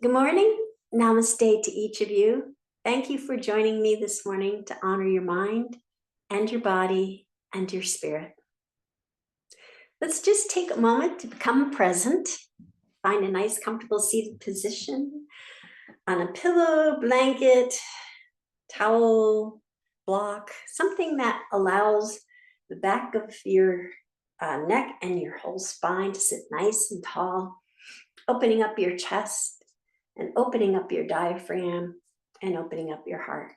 Good morning. Namaste to each of you. Thank you for joining me this morning to honor your mind and your body and your spirit. Let's just take a moment to become present. Find a nice, comfortable seated position on a pillow, blanket, towel, block, something that allows the back of your neck and your whole spine to sit nice and tall, opening up your chest and opening up your diaphragm and opening up your heart.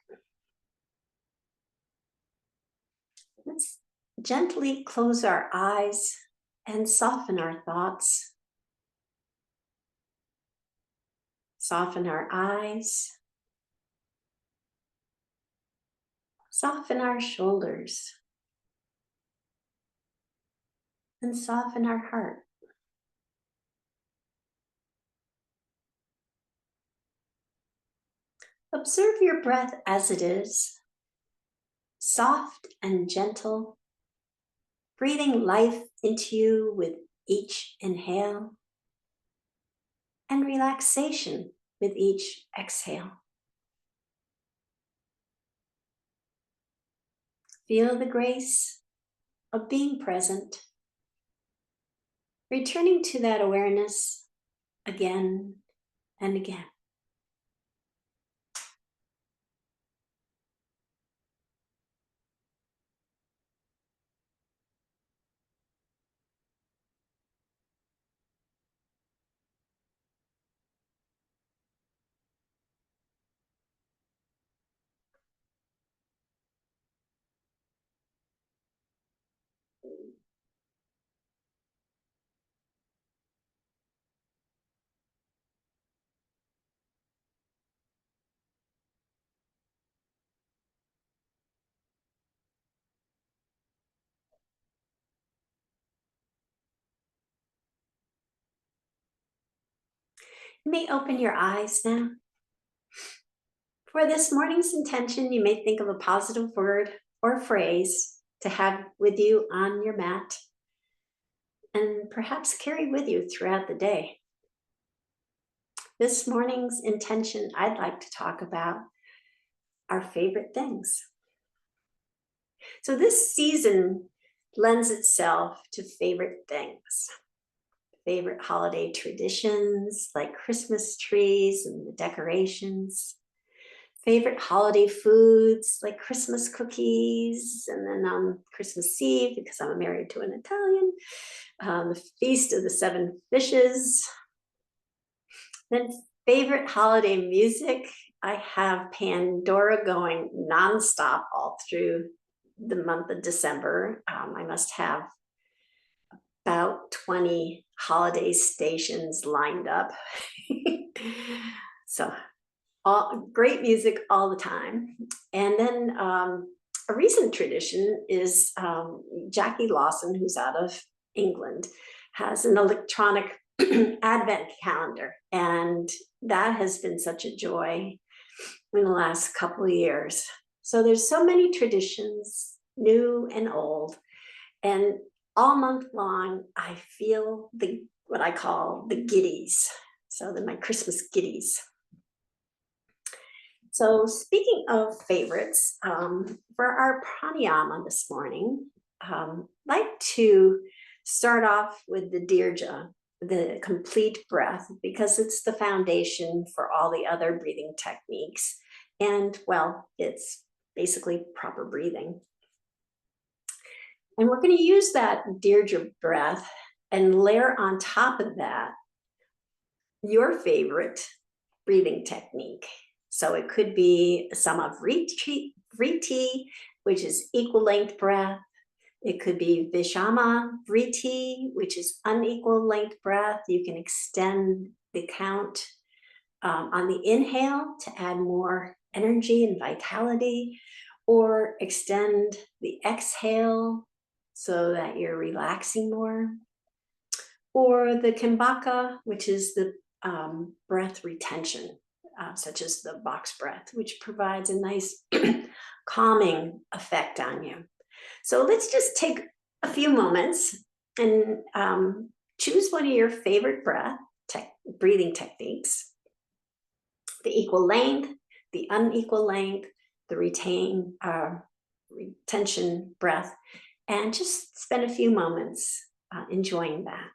Let's gently close our eyes and soften our thoughts. Soften our eyes. Soften our shoulders. And soften our heart. Observe your breath as it is, soft and gentle, breathing life into you with each inhale and relaxation with each exhale. Feel the grace of being present, returning to that awareness again and again. You may open your eyes now. For this morning's intention, you may think of a positive word or phrase to have with you on your mat and perhaps carry with you throughout the day. This morning's intention, I'd like to talk about our favorite things. So this season lends itself to favorite things. Favorite holiday traditions like Christmas trees and the decorations. Favorite holiday foods like Christmas cookies, and then on Christmas Eve, because I'm married to an Italian, the Feast of the Seven Fishes. Then favorite holiday music, I have Pandora going nonstop all through the month of December. I must have about 20 holiday stations lined up. So great music all the time. And then a recent tradition is Jackie Lawson, who's out of England, has an electronic advent calendar. And that has been such a joy in the last couple of years. So there's so many traditions, new and old. And all month long, I feel what I call the giddies. So they're my Christmas giddies. So speaking of favorites, for our pranayama this morning, I'd like to start off with the dirja, the complete breath, because it's the foundation for all the other breathing techniques. And well, it's basically proper breathing. And we're going to use that dirja breath and layer on top of that your favorite breathing technique. So it could be Sama Vritti, which is equal length breath. It could be Vishama Vritti, which is unequal length breath. You can extend the count on the inhale to add more energy and vitality, or extend the exhale so that you're relaxing more. Or the Kumbhaka, which is the breath retention, such as the box breath, which provides a nice calming effect on you. So let's just take a few moments and choose one of your favorite breathing techniques. the equal length, the unequal length, the retention breath, and just spend a few moments enjoying that.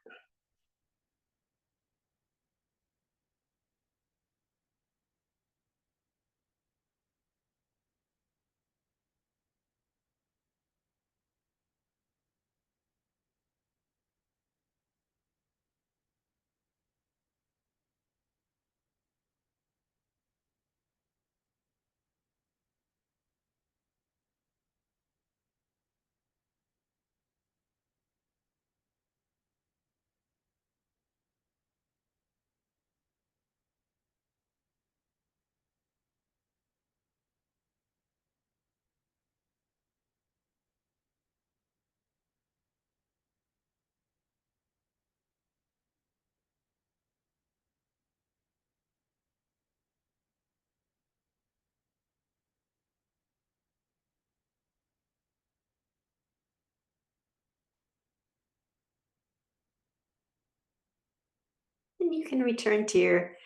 And you can return to your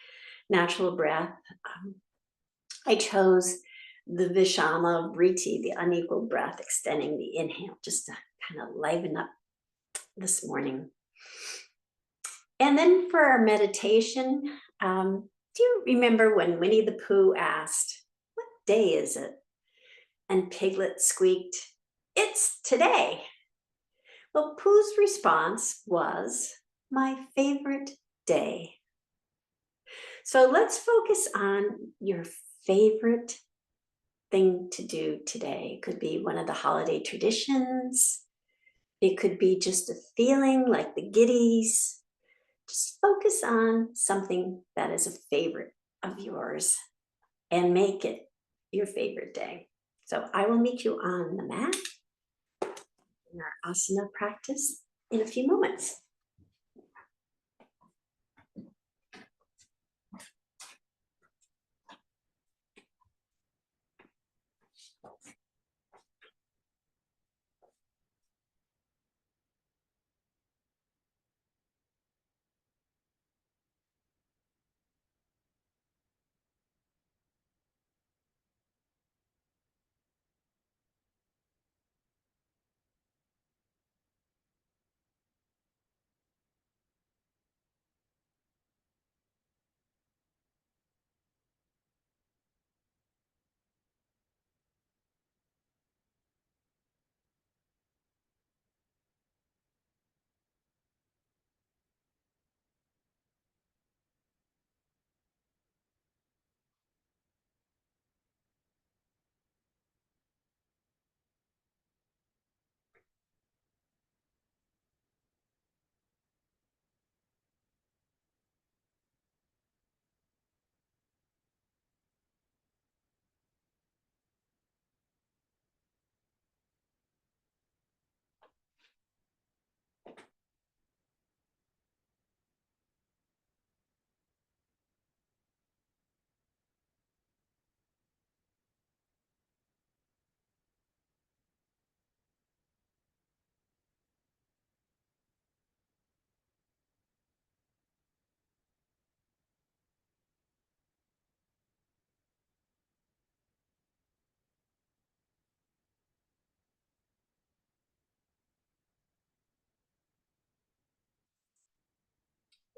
natural breath. I chose the Vishama Vritti, the unequal breath, extending the inhale just to kind of liven up this morning. And then for our meditation, do you remember when Winnie the Pooh asked, "What day is it?" And Piglet squeaked, "It's today." Well, Pooh's response was, "My favorite day." So let's focus on your favorite thing to do today. It could be one of the holiday traditions. It could be just a feeling like the giddies. Just focus on something that is a favorite of yours and make it your favorite day. So I will meet you on the mat in our asana practice in a few moments.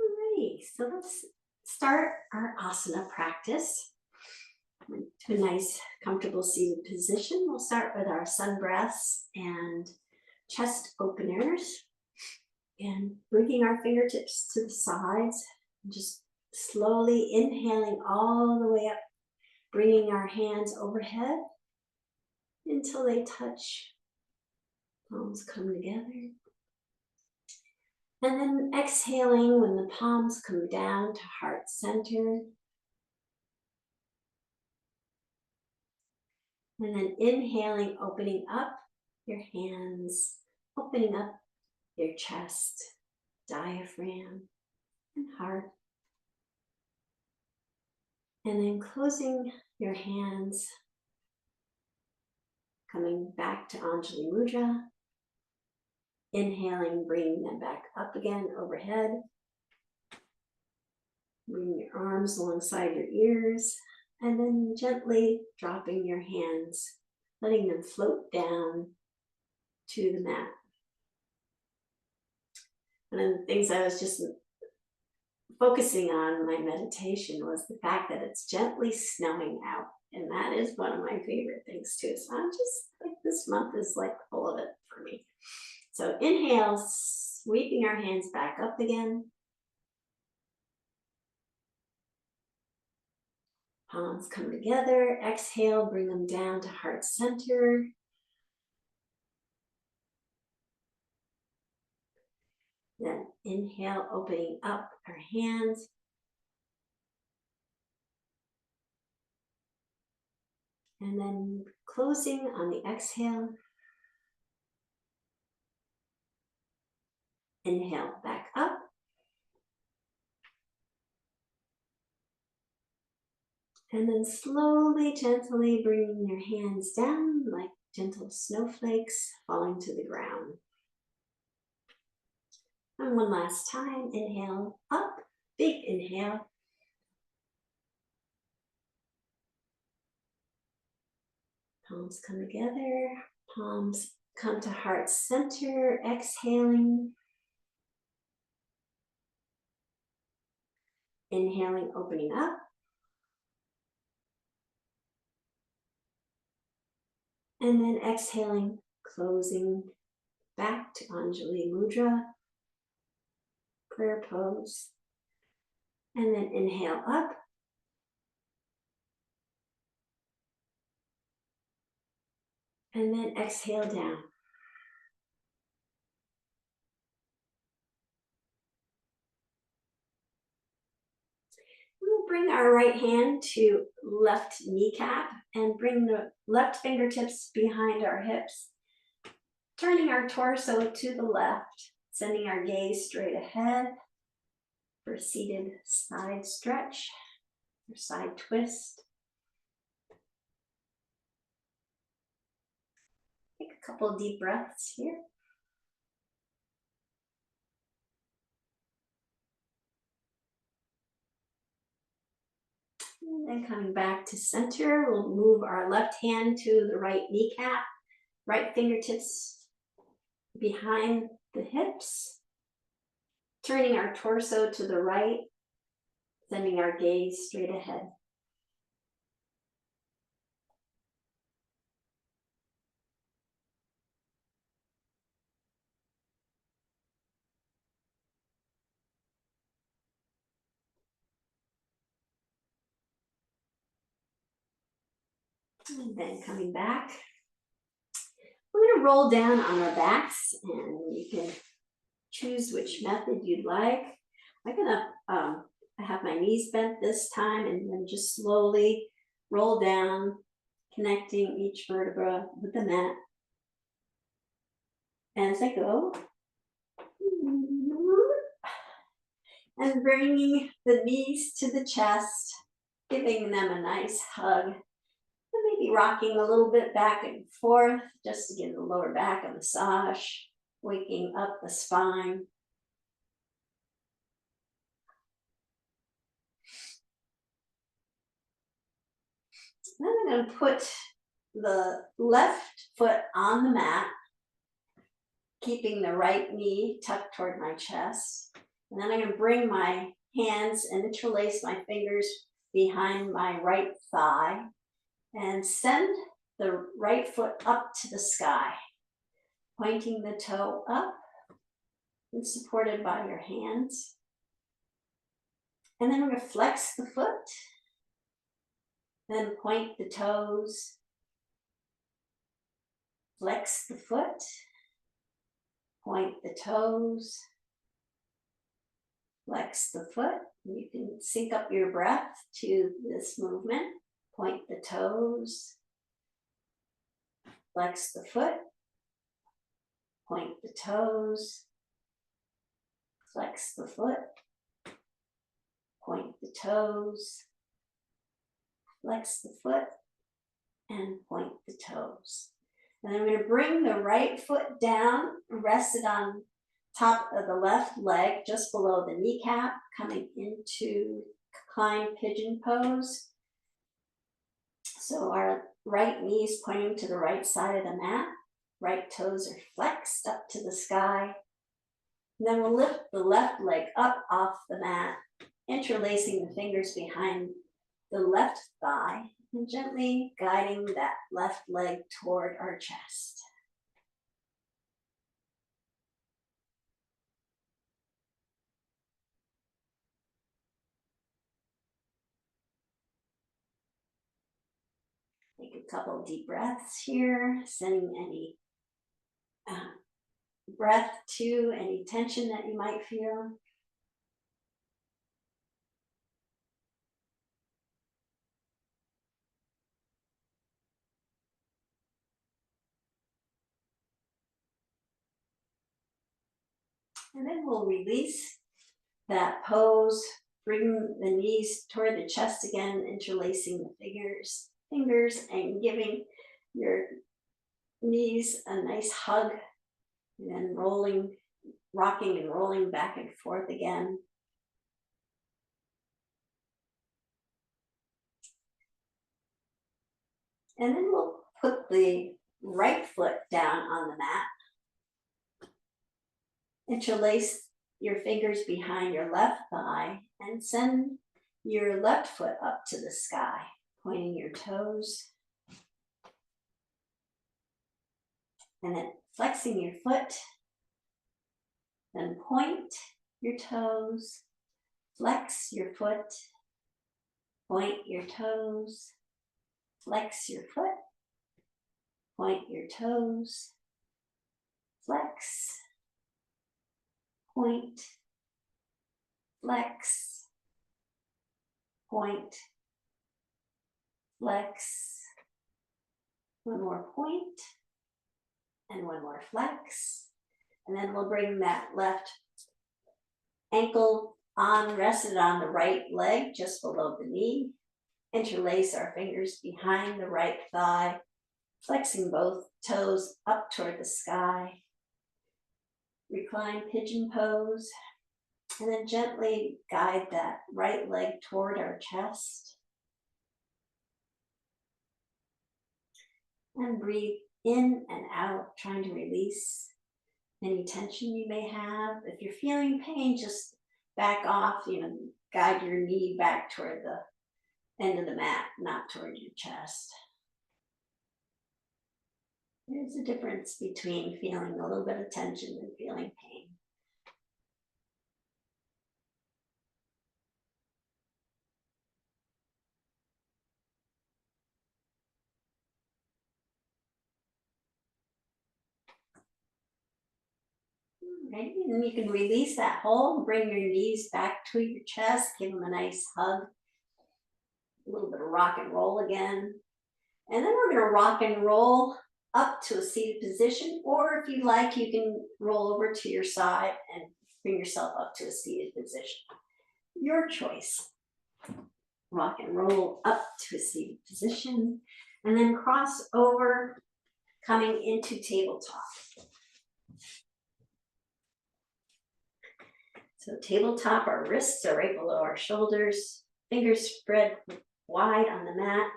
Alright, so let's start our asana practice. To a nice, comfortable seated position. We'll start with our sun breaths and chest openers, and bringing our fingertips to the sides, and just slowly inhaling all the way up, bringing our hands overhead until they touch, palms come together. And then exhaling when the palms come down to heart center. And then inhaling, opening up your hands, opening up your chest, diaphragm, and heart. And then closing your hands, coming back to Anjali Mudra. Inhaling, bringing them back up again overhead. Bring your arms alongside your ears, and then gently dropping your hands, letting them float down to the mat. One of the things I was just focusing on in my meditation was the fact that it's gently snowing out. And that is one of my favorite things too. So I'm just like, this month is like full of it for me. So inhale, sweeping our hands back up again. Palms come together. Exhale, bring them down to heart center. Then inhale, opening up our hands. And then closing on the exhale. Inhale, back up. And then slowly, gently bringing your hands down like gentle snowflakes falling to the ground. And one last time, inhale up, big inhale. Palms come together, palms come to heart center, exhaling. Inhaling, opening up. And then exhaling, closing back to Anjali Mudra, prayer pose. And then inhale up. And then exhale down. We'll bring our right hand to left kneecap and bring the left fingertips behind our hips, turning our torso to the left, sending our gaze straight ahead for seated side stretch or side twist. Take a couple of deep breaths here. And then coming back to center, we'll move our left hand to the right kneecap, right fingertips behind the hips, turning our torso to the right, sending our gaze straight ahead. And then coming back, we're going to roll down on our backs, and you can choose which method you'd like. I'm going to have my knees bent this time, and then just slowly roll down, connecting each vertebra with the mat. And as I go, and bringing the knees to the chest, giving them a nice hug. And maybe rocking a little bit back and forth just to give the lower back a massage, waking up the spine. Then I'm going to put the left foot on the mat, keeping the right knee tucked toward my chest. And then I'm going to bring my hands and interlace my fingers behind my right thigh and send the right foot up to the sky, pointing the toe up and supported by your hands. And then we're going to flex the foot, then point the toes, flex the foot, point the toes, flex the foot. You can sync up your breath to this movement. Point the toes, flex the foot, point the toes, flex the foot, point the toes, flex the foot, and point the toes. And I'm going to bring the right foot down, rest it on top of the left leg, just below the kneecap, coming into reclined pigeon pose. So our right knee is pointing to the right side of the mat. Right toes are flexed up to the sky. And then we'll lift the left leg up off the mat, interlacing the fingers behind the left thigh and gently guiding that left leg toward our chest. Take a couple deep breaths here, sending any breath to any tension that you might feel. And then we'll release that pose, bring the knees toward the chest again, interlacing the fingers and giving your knees a nice hug, and then rocking and rolling back and forth again. And then we'll put the right foot down on the mat. Interlace your fingers behind your left thigh and send your left foot up to the sky, pointing your toes. And then flexing your foot. Then point your toes, flex your foot, point your toes, flex your foot, point your toes, flex, point, flex, point, flex. One more point and one more flex. And then we'll bring that left ankle on, rested on the right leg, just below the knee. Interlace our fingers behind the right thigh, flexing both toes up toward the sky. Recline pigeon pose. And then gently guide that right leg toward our chest. And breathe in and out, trying to release any tension you may have. If you're feeling pain, just back off, guide your knee back toward the end of the mat, not toward your chest. There's a difference between feeling a little bit of tension and feeling pain. Right, and you can release that hold, bring your knees back to your chest, give them a nice hug, a little bit of rock and roll again. And then we're going to rock and roll up to a seated position, or if you like, you can roll over to your side and bring yourself up to a seated position. Your choice. Rock and roll up to a seated position, and then cross over, coming into tabletop. So tabletop, our wrists are right below our shoulders, fingers spread wide on the mat,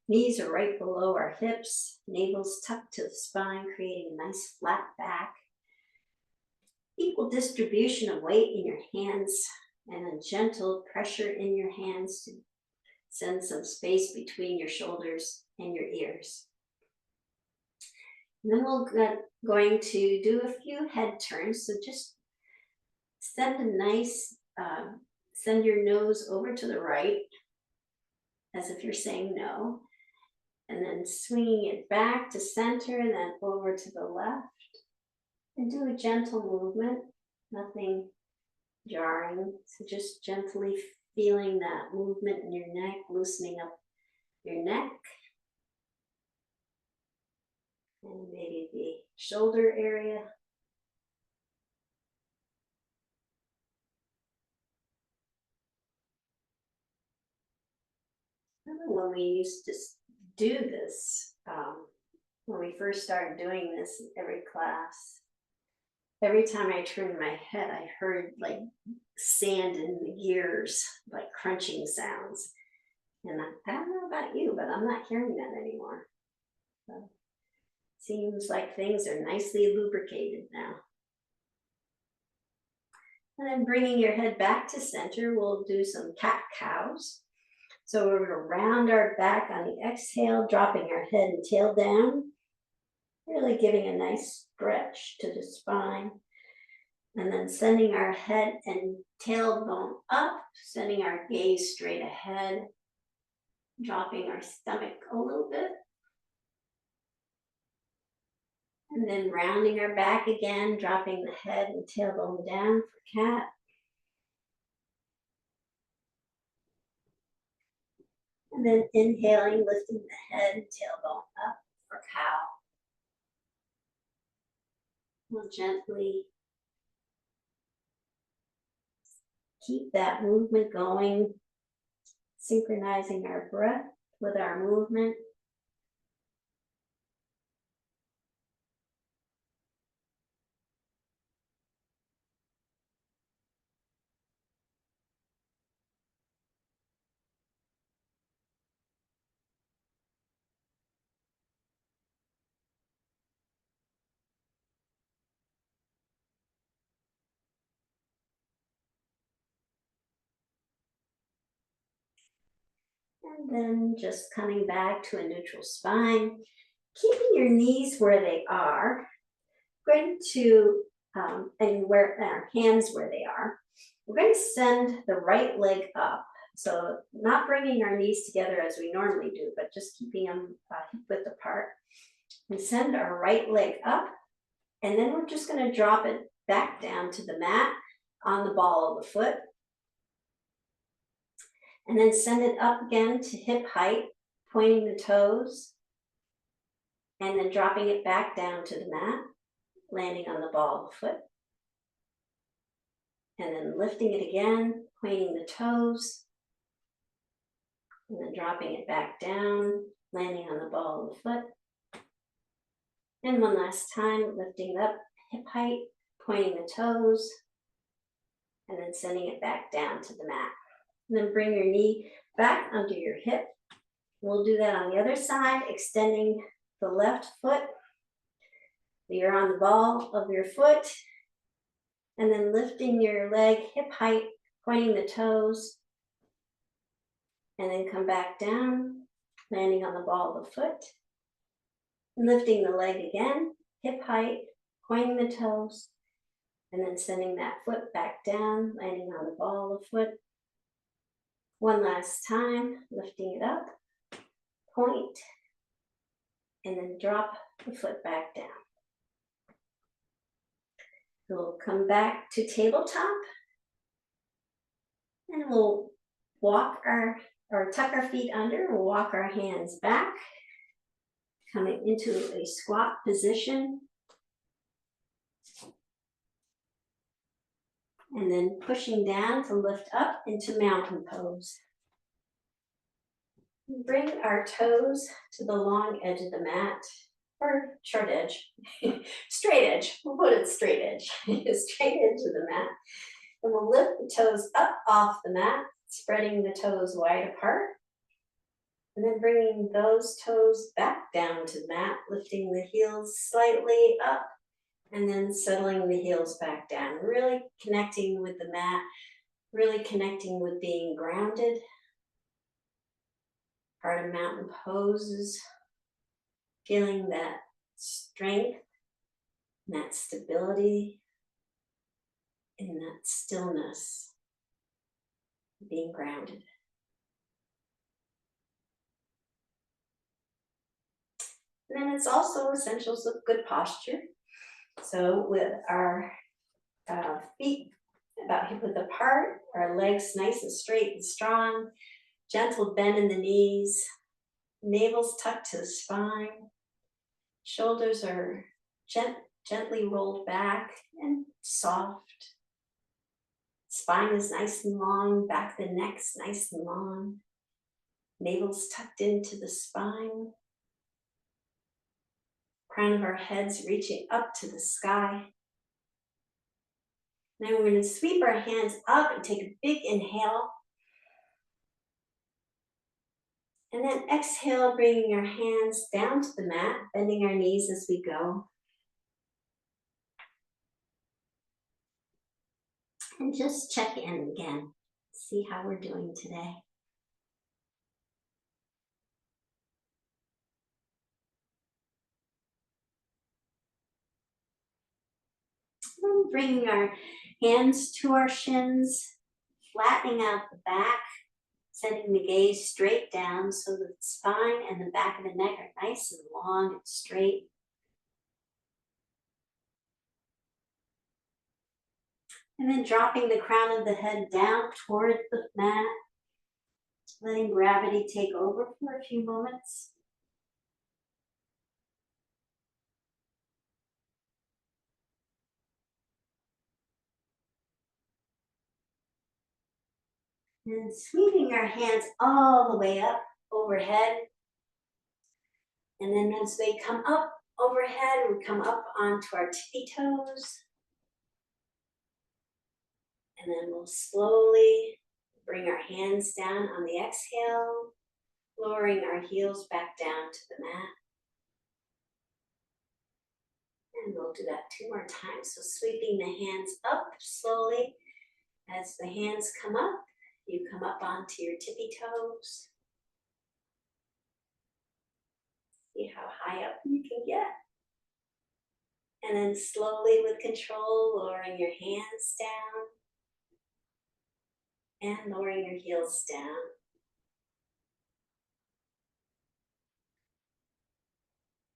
knees are right below our hips, navel's tucked to the spine, creating a nice flat back. Equal distribution of weight in your hands, and a gentle pressure in your hands to send some space between your shoulders and your ears. And then we're going to do a few head turns, so just send your nose over to the right, as if you're saying no, and then swinging it back to center and then over to the left, and do a gentle movement, nothing jarring, so just gently feeling that movement in your neck, loosening up your neck, and maybe the shoulder area. When we used to do this, when we first started doing this in every class, every time I turned my head, I heard like sand in the gears, like crunching sounds. And I don't know about you, but I'm not hearing that anymore. So, seems like things are nicely lubricated now. And then bringing your head back to center, we'll do some cat-cows. So we're going to round our back on the exhale, dropping our head and tail down, really giving a nice stretch to the spine. And then sending our head and tailbone up, sending our gaze straight ahead, dropping our stomach a little bit. And then rounding our back again, dropping the head and tailbone down for cat. And then inhaling, lifting the head and tailbone up for cow. We'll gently keep that movement going, synchronizing our breath with our movement. And then just coming back to a neutral spine, keeping your knees where they are. We're going to, and where our hands where they are. We're going to send the right leg up. So not bringing our knees together as we normally do, but just keeping them hip width apart. And send our right leg up. And then we're just going to drop it back down to the mat on the ball of the foot. And then send it up again to hip height, pointing the toes. And then dropping it back down to the mat, landing on the ball of the foot. And then lifting it again, pointing the toes. And then dropping it back down, landing on the ball of the foot. And one last time, lifting it up, hip height, pointing the toes. And then sending it back down to the mat. And then bring your knee back under your hip. We'll do that on the other side, extending the left foot. You're on the ball of your foot. And then lifting your leg hip height, pointing the toes. And then come back down, landing on the ball of the foot. Lifting the leg again, hip height, pointing the toes. And then sending that foot back down, landing on the ball of the foot. One last time, lifting it up, point, and then drop the foot back down. We'll come back to tabletop, and we'll walk or tuck our feet under, we'll walk our hands back, coming into a squat position. And then pushing down to lift up into mountain pose. Bring our toes to the long edge of the mat, or short edge, straight edge, we'll put it straight edge, straight edge of the mat. And we'll lift the toes up off the mat, spreading the toes wide apart. And then bringing those toes back down to the mat, lifting the heels slightly up, and then settling the heels back down, really connecting with the mat, really connecting with being grounded. Part of mountain poses, feeling that strength, and that stability, and that stillness, being grounded. And then it's also essentials of good posture. So with our feet about hip width apart, our legs nice and straight and strong, gentle bend in the knees, navel's tucked to the spine, shoulders are gently rolled back and soft. Spine is nice and long, back of the neck's nice and long, navel's tucked into the spine. Crown of our heads reaching up to the sky. Then we're going to sweep our hands up and take a big inhale. And then exhale, bringing our hands down to the mat, bending our knees as we go. And just check in again. See how we're doing today. And bringing our hands to our shins, flattening out the back, sending the gaze straight down so that the spine and the back of the neck are nice and long and straight. And then dropping the crown of the head down toward the mat, letting gravity take over for a few moments. And sweeping our hands all the way up overhead. And then as they come up overhead, we come up onto our tippy toes. And then we'll slowly bring our hands down on the exhale, lowering our heels back down to the mat. And we'll do that 2 more times. So sweeping the hands up slowly. As the hands come up, you come up onto your tippy toes. See how high up you can get. And then slowly with control, lowering your hands down and lowering your heels down.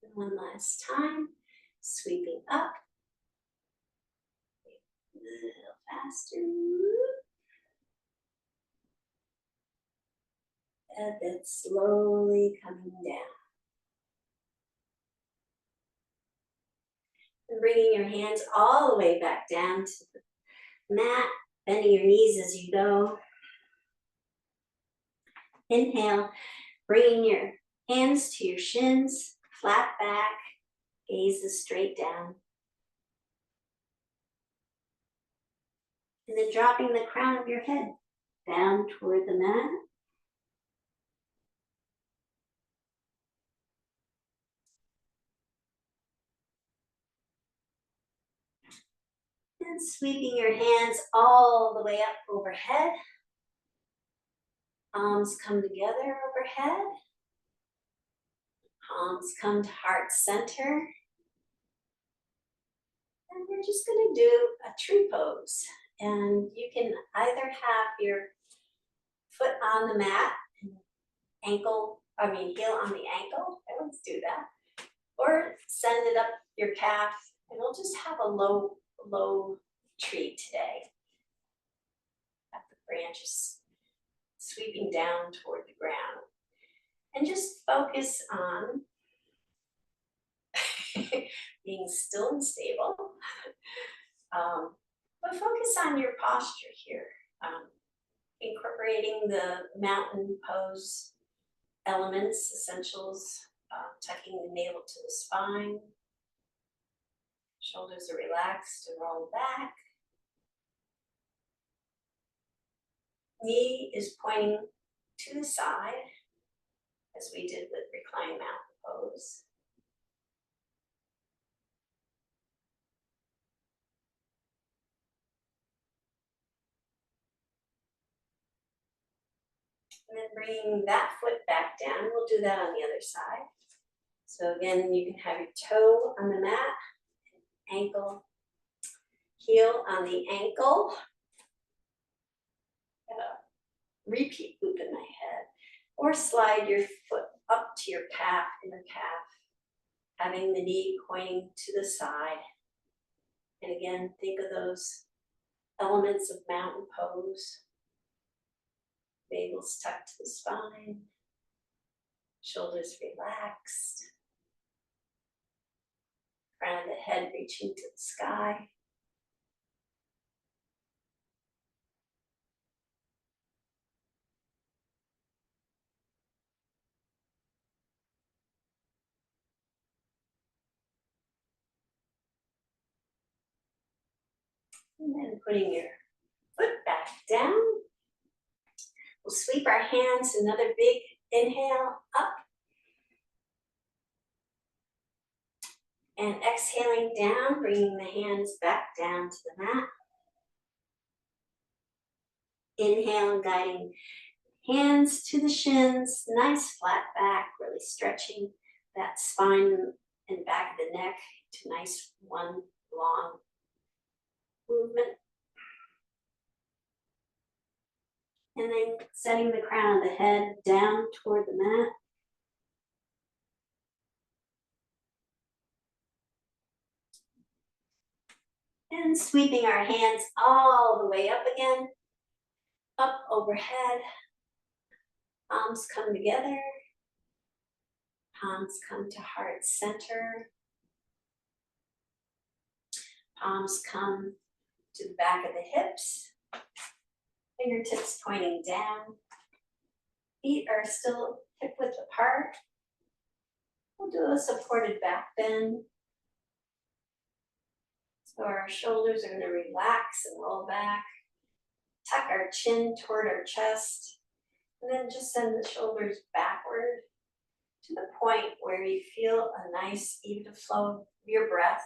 And one last time, sweeping up. A little faster. And then slowly coming down. And bringing your hands all the way back down to the mat, bending your knees as you go. Inhale, bringing your hands to your shins, flat back, gaze is straight down. And then dropping the crown of your head down toward the mat. And sweeping your hands all the way up overhead. Palms come together overhead. Palms come to heart center. And we're just going to do a tree pose. And you can either have your foot on the mat, heel on the ankle. I always do that. Or send it up your calf. And we'll just have a low tree today. Have the branches sweeping down toward the ground. And just focus on being still and stable. But focus on your posture here. Incorporating the mountain pose elements, essentials, tucking the navel to the spine. Shoulders are relaxed and rolled back. Knee is pointing to the side, as we did with reclined mountain pose. And then bringing that foot back down. We'll do that on the other side. So again, you can have your toe on the mat, ankle, heel on the ankle. Got a repeat loop in my head. Or slide your foot up to your calf, inner calf, having the knee pointing to the side. And again, think of those elements of mountain pose. Navels tucked to the spine, shoulders relaxed, crown of the head reaching to the sky. And then putting your foot back down. We'll sweep our hands, another big inhale up. And exhaling down, bringing the hands back down to the mat. Inhale and guiding hands to the shins, nice flat back, really stretching that spine and back of the neck to nice one long movement. And then setting the crown of the head down toward the mat. And sweeping our hands all the way up again, up overhead. Palms come together. Palms come to heart center. Palms come to the back of the hips. Fingertips pointing down. Feet are still hip width apart. We'll do a supported back bend. So our shoulders are going to relax and roll back. Tuck our chin toward our chest. And then just send the shoulders backward to the point where you feel a nice even flow of your breath.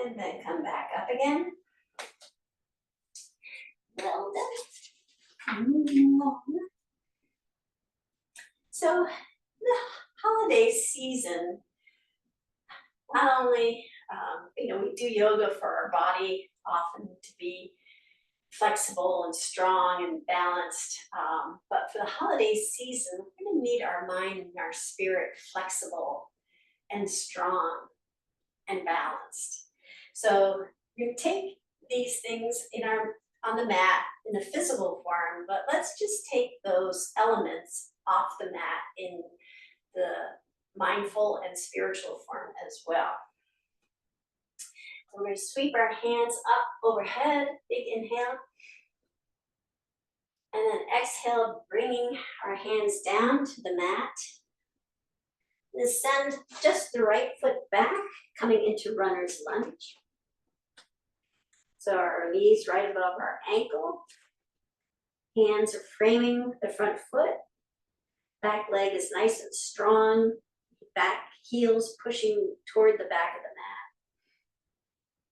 And then come back up again. Well done. So the holiday season, not only, we do yoga for our body often to be flexible and strong and balanced, but for the holiday season, we're going to need our mind and our spirit flexible and strong and balanced. So we're going to take these things on the mat in the physical form, but let's just take those elements off the mat in the mindful and spiritual form as well. We're going to sweep our hands up overhead, big inhale. And then exhale, bringing our hands down to the mat. And send just the right foot back, coming into runner's lunge. So our knees right above our ankle. Hands are framing the front foot. Back leg is nice and strong. Back heels pushing toward the back of the mat.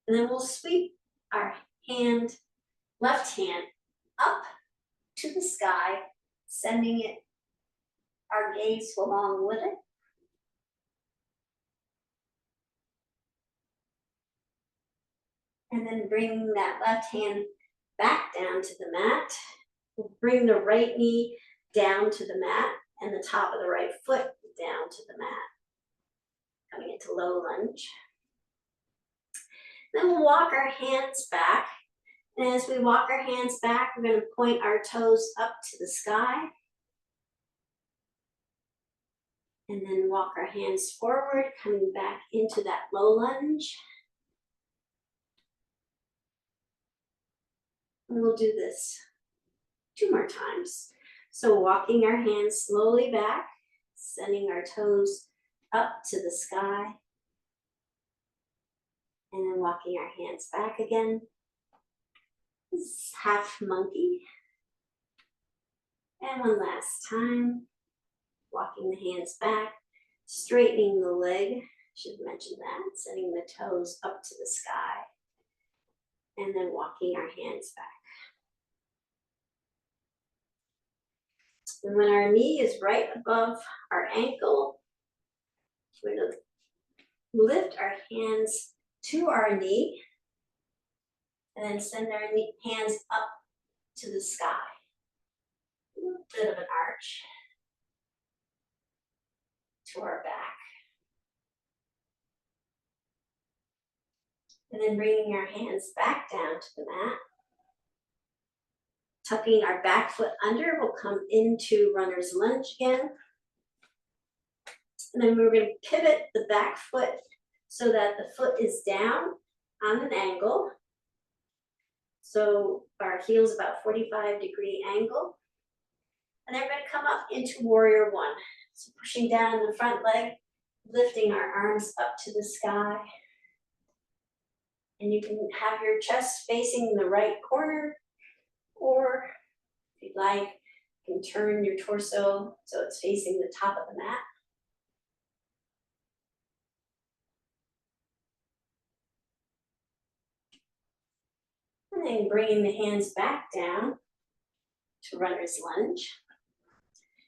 And then we'll sweep our left hand up to the sky, sending our gaze along with it. And then bringing that left hand back down to the mat. We'll bring the right knee down to the mat and the top of the right foot down to the mat. Coming into low lunge. Then we'll walk our hands back. And as we walk our hands back, we're going to point our toes up to the sky. And then walk our hands forward, coming back into that low lunge. And we'll do this 2 more times. So walking our hands slowly back, sending our toes up to the sky. And then walking our hands back again. This is half monkey. And one last time. Walking the hands back, straightening the leg. Should mention that. Sending the toes up to the sky. And then walking our hands back. And when our knee is right above our ankle, we're going to lift our hands to our knee and then send our hands up to the sky. A little bit of an arch to our back. And then bringing our hands back down to the mat. Tucking our back foot under, we'll come into runner's lunge again. And then we're going to pivot the back foot so that the foot is down on an angle. So our heel's about 45-degree angle. And then we're going to come up into warrior one. So pushing down the front leg, lifting our arms up to the sky. And you can have your chest facing the right corner, or if you'd like, you can turn your torso so it's facing the top of the mat. And then bringing the hands back down to runner's lunge.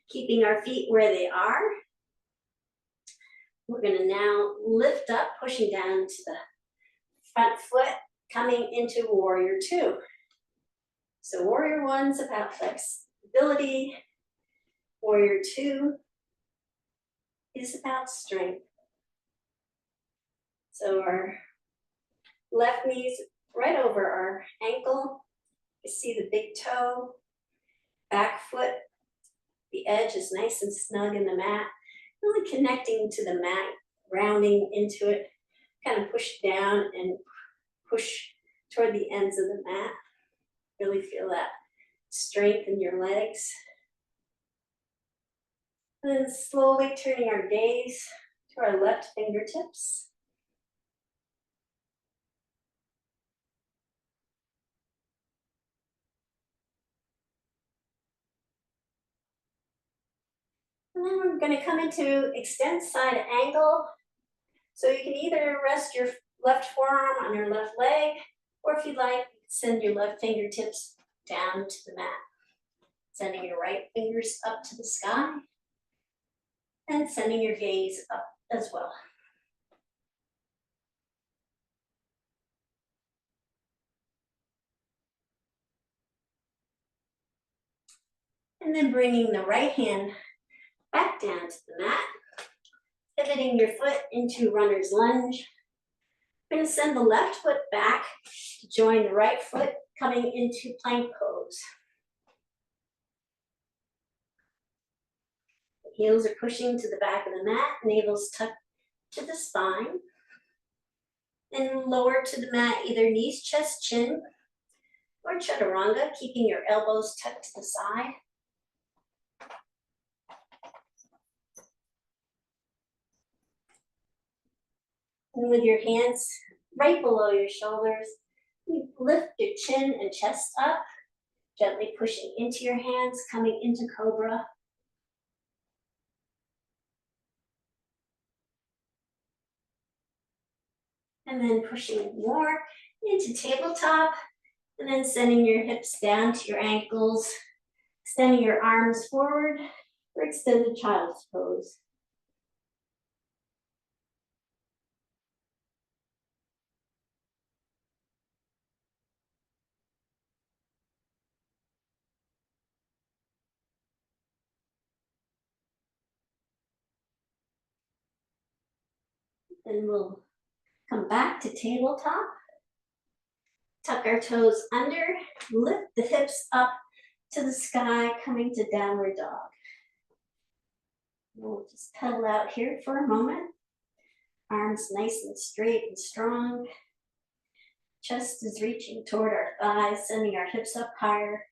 Keeping our feet where they are. We're going to now lift up, pushing down to the front foot, coming into warrior two. So warrior one's about flexibility. Warrior two is about strength. So our left knee's right over our ankle. You see the big toe, back foot. The edge is nice and snug in the mat. Really connecting to the mat, rounding into it. Kind of push down and push toward the ends of the mat. Really feel that strength in your legs. And then slowly turning our gaze to our left fingertips. And then we're going to come into extend side angle. So you can either rest your left forearm on your left leg, or if you'd like, send your left fingertips down to the mat. Sending your right fingers up to the sky, and sending your gaze up as well. And then bringing the right hand back down to the mat, pivoting your foot into runner's lunge. We're going to send the left foot back to join the right foot, coming into plank pose. The heels are pushing to the back of the mat, navel's tucked to the spine. And lower to the mat, either knees, chest, chin, or chaturanga, keeping your elbows tucked to the side. And with your hands right below your shoulders, you lift your chin and chest up, gently pushing into your hands, coming into cobra. And then pushing more into tabletop, and then sending your hips down to your ankles, extending your arms forward for extended child's pose. Then we'll come back to tabletop. Tuck our toes under, lift the hips up to the sky, coming to downward dog. We'll just pedal out here for a moment. Arms nice and straight and strong. Chest is reaching toward our thighs, sending our hips up higher.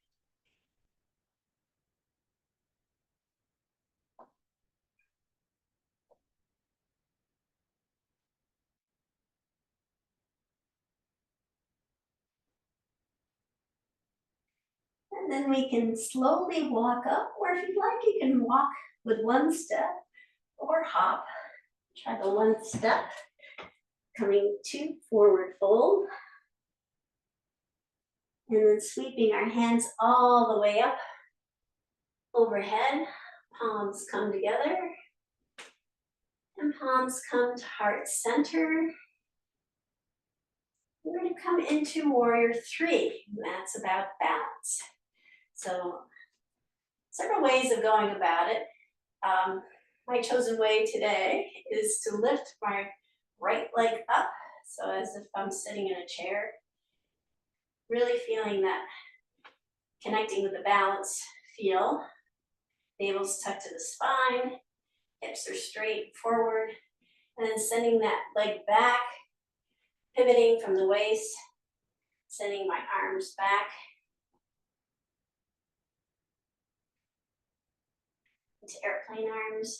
And then we can slowly walk up, or if you'd like, you can walk with one step or hop. Try the one step, coming to forward fold. And then sweeping our hands all the way up overhead. Palms come together. And palms come to heart center. We're going to come into warrior three. And that's about balance. So several ways of going about it. My chosen way today is to lift my right leg up, so as if I'm sitting in a chair. Really feeling that connecting with the balance feel. Navel's tucked to the spine, hips are straight forward, and then sending that leg back, pivoting from the waist, Sending my arms back into airplane arms.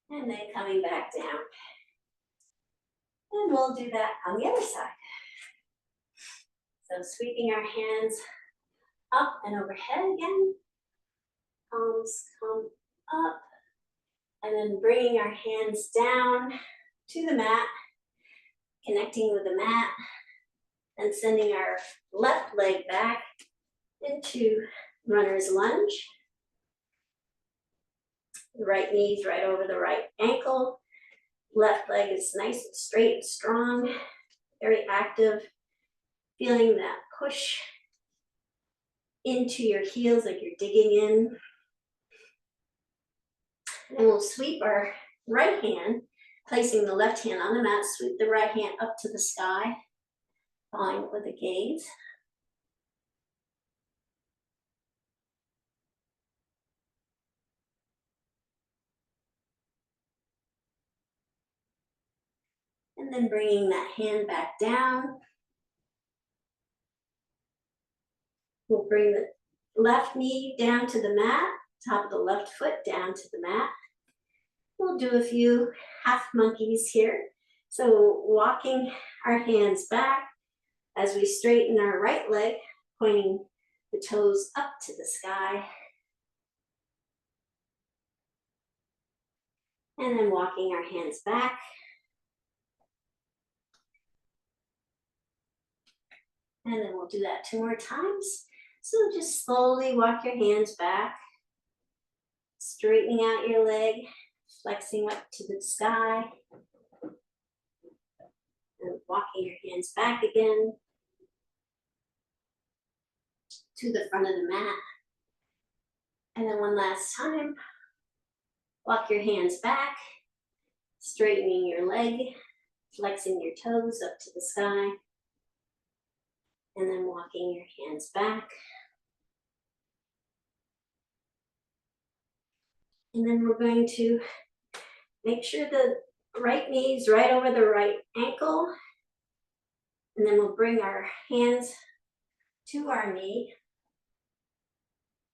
And then coming back down. And we'll do that on the other side. So sweeping our hands up and overhead again. Palms come up. And then bringing our hands down to the mat, connecting with the mat, and sending our left leg back into runner's lunge. The right knee's right over the right ankle. Left leg is nice and straight and strong, very active. Feeling that push into your heels like you're digging in. And we'll sweep our right hand, placing the left hand on the mat, sweep the right hand up to the sky, following it with a gaze. And then bringing that hand back down. We'll bring the left knee down to the mat, top of the left foot down to the mat. We'll do a few half monkeys here. So walking our hands back as we straighten our right leg, pointing the toes up to the sky. And then walking our hands back. And then we'll do that 2 more times. So just slowly walk your hands back, straightening out your leg, flexing up to the sky, and walking your hands back again to the front of the mat. And then one last time, walk your hands back, straightening your leg, flexing your toes up to the sky, and then walking your hands back. And then we're going to make sure the right knee's right over the right ankle. And then we'll bring our hands to our knee.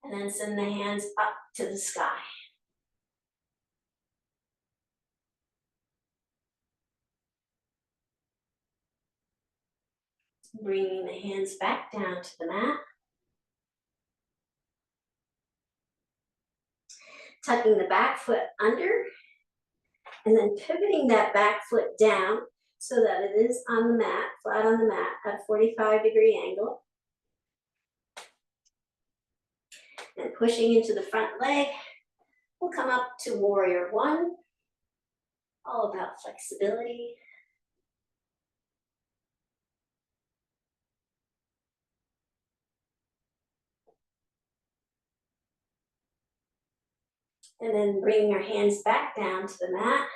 And then send the hands up to the sky. Bringing the hands back down to the mat. Tucking the back foot under. And then pivoting that back foot down so that it is on the mat, flat on the mat at a 45-degree angle. And pushing into the front leg, we'll come up to warrior one. All about flexibility. And then bringing our hands back down to the mat,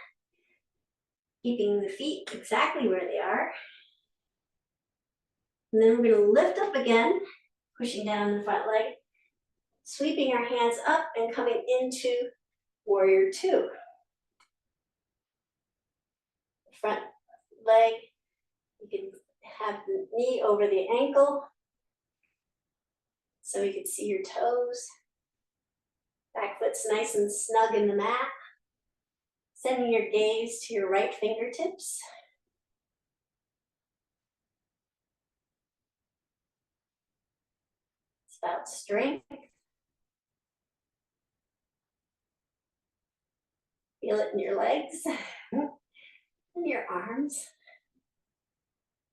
keeping the feet exactly where they are. And then we're going to lift up again, pushing down the front leg, sweeping our hands up and coming into warrior two. Front leg, you can have the knee over the ankle so you can see your toes. Back foot's nice and snug in the mat. Sending your gaze to your right fingertips. It's about strength. Feel it in your legs and your arms.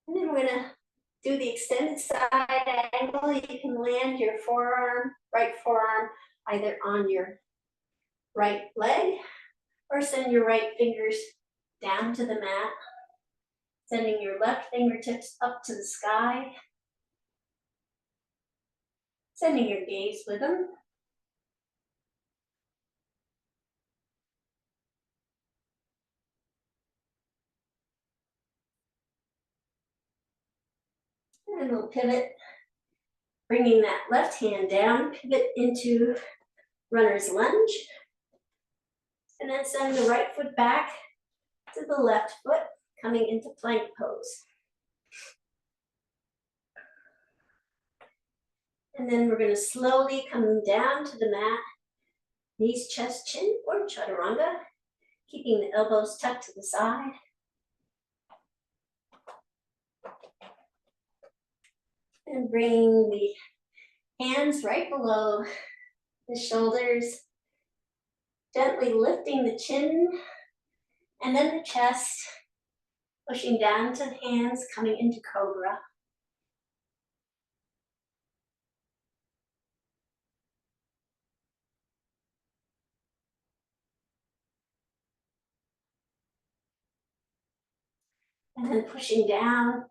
And then we're gonna do the extended side angle. You can land your forearm, right forearm, either on your right leg or send your right fingers down to the mat. Sending your left fingertips up to the sky. Sending your gaze with them. And we'll pivot, bringing that left hand down, pivot into runner's lunge. And then send the right foot back to the left foot, coming into plank pose. And then we're going to slowly come down to the mat, knees, chest, chin, or chaturanga, keeping the elbows tucked to the side. And bring the hands right below the shoulders, gently lifting the chin and then the chest, pushing down to the hands, coming into cobra. And then pushing down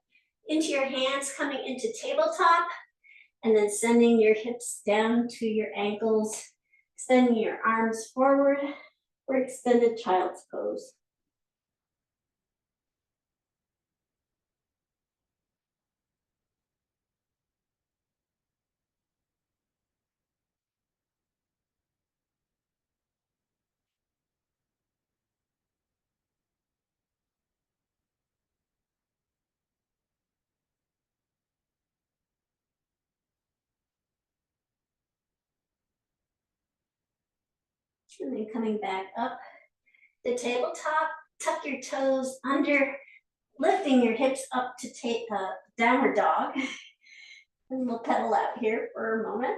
into your hands, coming into tabletop, and then sending your hips down to your ankles, extending your arms forward for extended child's pose. And then coming back up the tabletop, tuck your toes under, lifting your hips up to take a downward dog. And we'll pedal out here for a moment.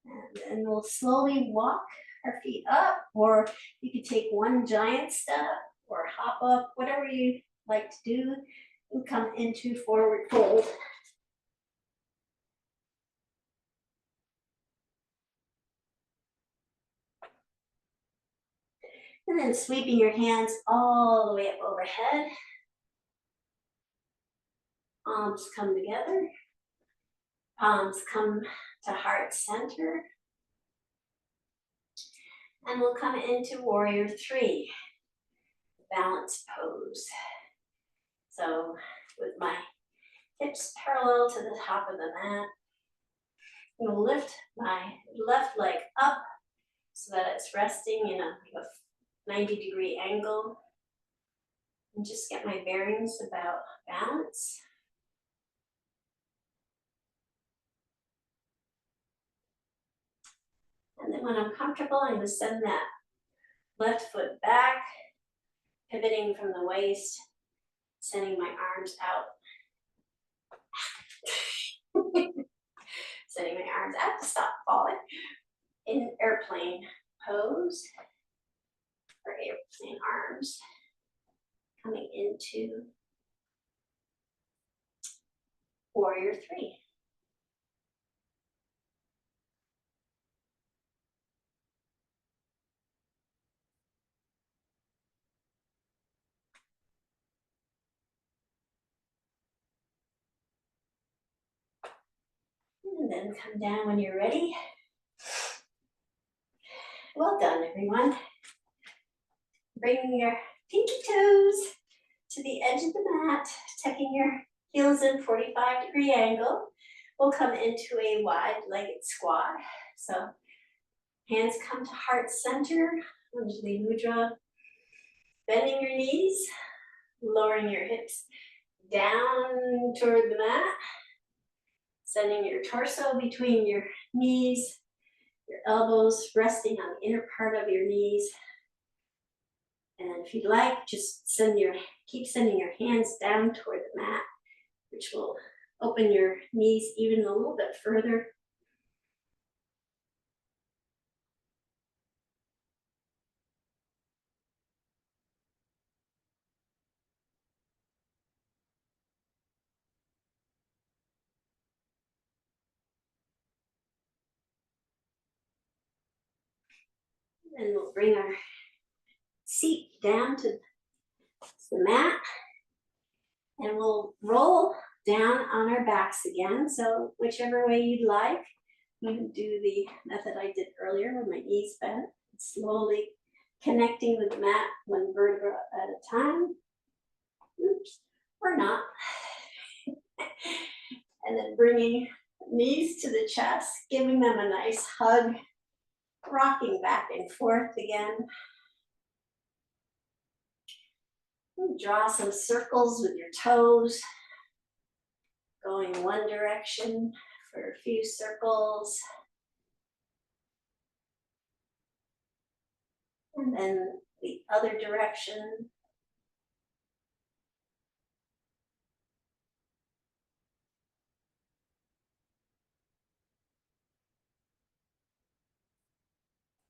And then we'll slowly walk our feet up, or you could take one giant step or hop up, whatever you like to do, and come into forward fold. And then sweeping your hands all the way up overhead. Palms come together. Palms come to heart center. And we'll come into warrior three, balance pose. So with my hips parallel to the top of the mat, I'm going to lift my left leg up so that it's resting in a 90-degree angle. And just get my bearings about balance. And then when I'm comfortable, I'm going to send that left foot back, pivoting from the waist, sending my arms out. Sending my arms out to stop falling. In airplane pose, or airplane arms, coming into warrior three. And then come down when you're ready. Well done, everyone. Bringing your pinky toes to the edge of the mat, tucking your heels in 45-degree angle. We'll come into a wide-legged squat. So hands come to heart center, Anjali Mudra. Bending your knees, lowering your hips down toward the mat. Sending your torso between your knees, your elbows resting on the inner part of your knees. And if you'd like, just keep sending your hands down toward the mat, which will open your knees even a little bit further. And we'll bring our seat down to the mat, and we'll roll down on our backs again. So whichever way you'd like, you can do the method I did earlier with my knees bent, slowly connecting with the mat one vertebra at a time. Oops, or not. And then bringing knees to the chest, giving them a nice hug, rocking back and forth again. Draw some circles with your toes, going one direction for a few circles. And then the other direction.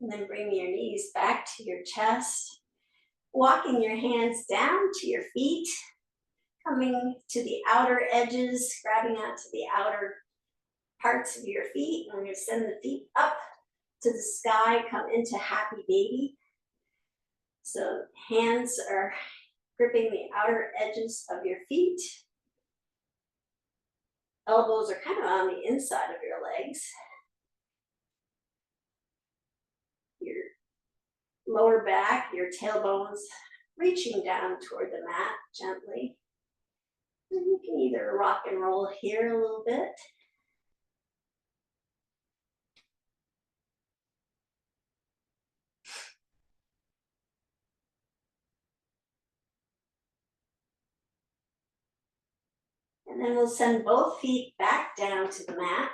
And then bring your knees back to your chest, walking your hands down to your feet, coming to the outer edges, grabbing onto the outer parts of your feet. And we're going to send the feet up to the sky, come into happy baby. So hands are gripping the outer edges of your feet. Elbows are kind of on the inside of your legs. Your lower back, your tailbones reaching down toward the mat gently. And you can either rock and roll here a little bit. And then we'll send both feet back down to the mat,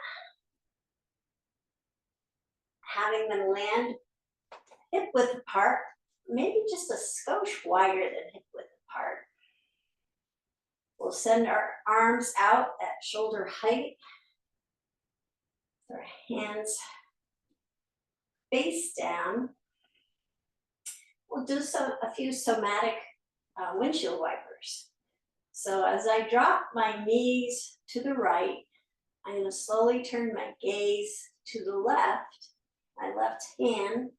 having them land hip width apart, maybe just a skosh wider than hip width apart. We'll send our arms out at shoulder height. Our hands face down. We'll do a few somatic windshield wipers. So as I drop my knees to the right, I'm going to slowly turn my gaze to the left, my left hand.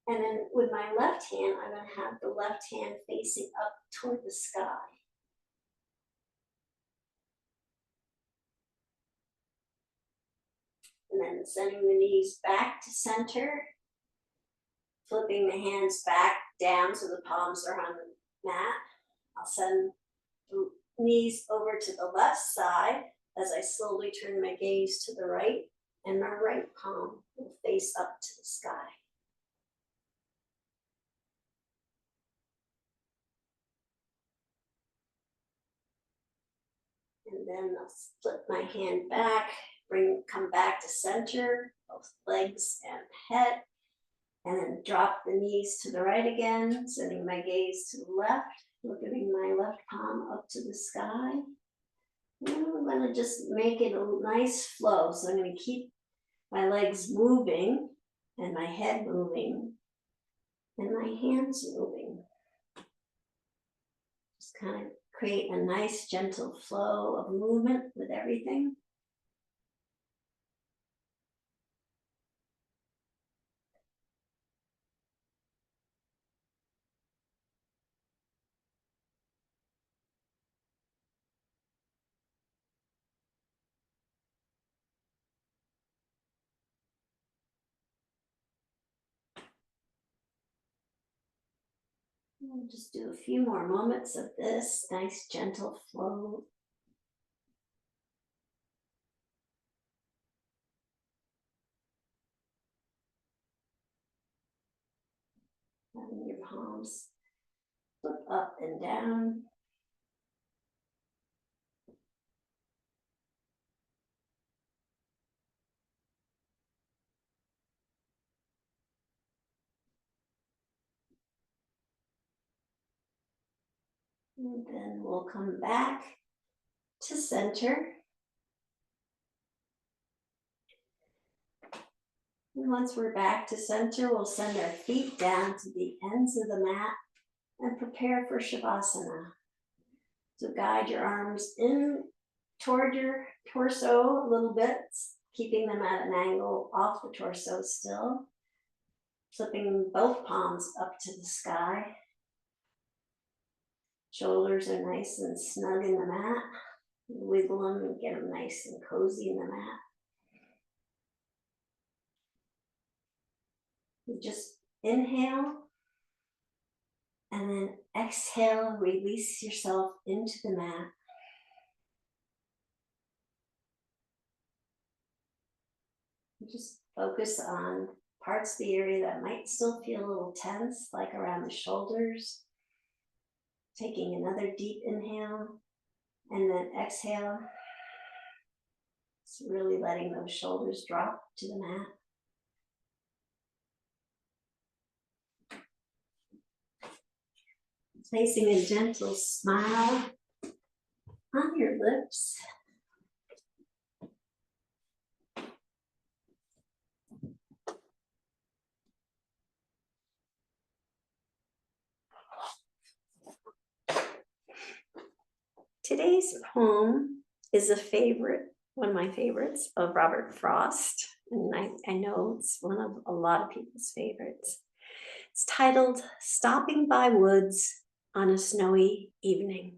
And then with my left hand, I'm going to have the left hand facing up toward the sky. And then sending the knees back to center, flipping the hands back down so the palms are on the mat. I'll send the knees over to the left side as I slowly turn my gaze to the right, and my right palm will face up to the sky. And then I'll flip my hand back, come back to center, both legs and head, and then drop the knees to the right again, sending my gaze to the left, looking my left palm up to the sky. And we're going to just make it a nice flow. So I'm going to keep my legs moving and my head moving and my hands moving. Just kind of create a nice gentle flow of movement with everything. We'll just do a few more moments of this nice gentle flow. Having your palms flip up and down. And then we'll come back to center. And once we're back to center, we'll send our feet down to the ends of the mat and prepare for Shavasana. So guide your arms in toward your torso a little bit, keeping them at an angle off the torso still. Flipping both palms up to the sky. Shoulders are nice and snug in the mat. Wiggle them and get them nice and cozy in the mat. You just inhale and then exhale and release yourself into the mat. Just focus on parts of the area that might still feel a little tense, like around the shoulders. Taking another deep inhale and then exhale. Just really letting those shoulders drop to the mat. Placing a gentle smile on your lips. Today's poem is a favorite, one of my favorites of Robert Frost, and I know it's one of a lot of people's favorites. It's titled Stopping by Woods on a Snowy Evening.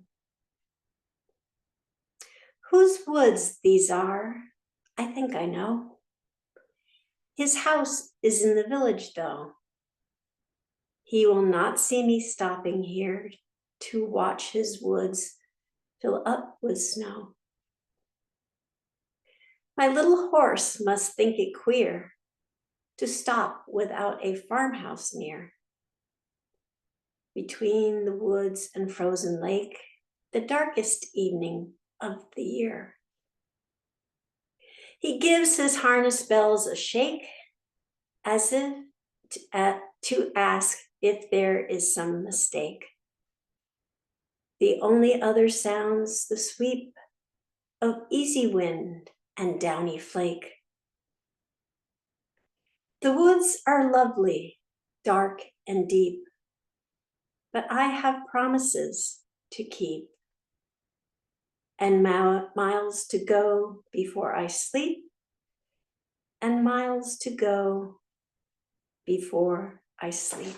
Whose woods these are, I think I know. His house is in the village, though. He will not see me stopping here to watch his woods fill up with snow. My little horse must think it queer to stop without a farmhouse near. Between the woods and frozen lake, the darkest evening of the year. He gives his harness bells a shake, as if to ask if there is some mistake. The only other sounds the sweep of easy wind and downy flake. The woods are lovely, dark and deep, but I have promises to keep, and miles to go before I sleep, and miles to go before I sleep.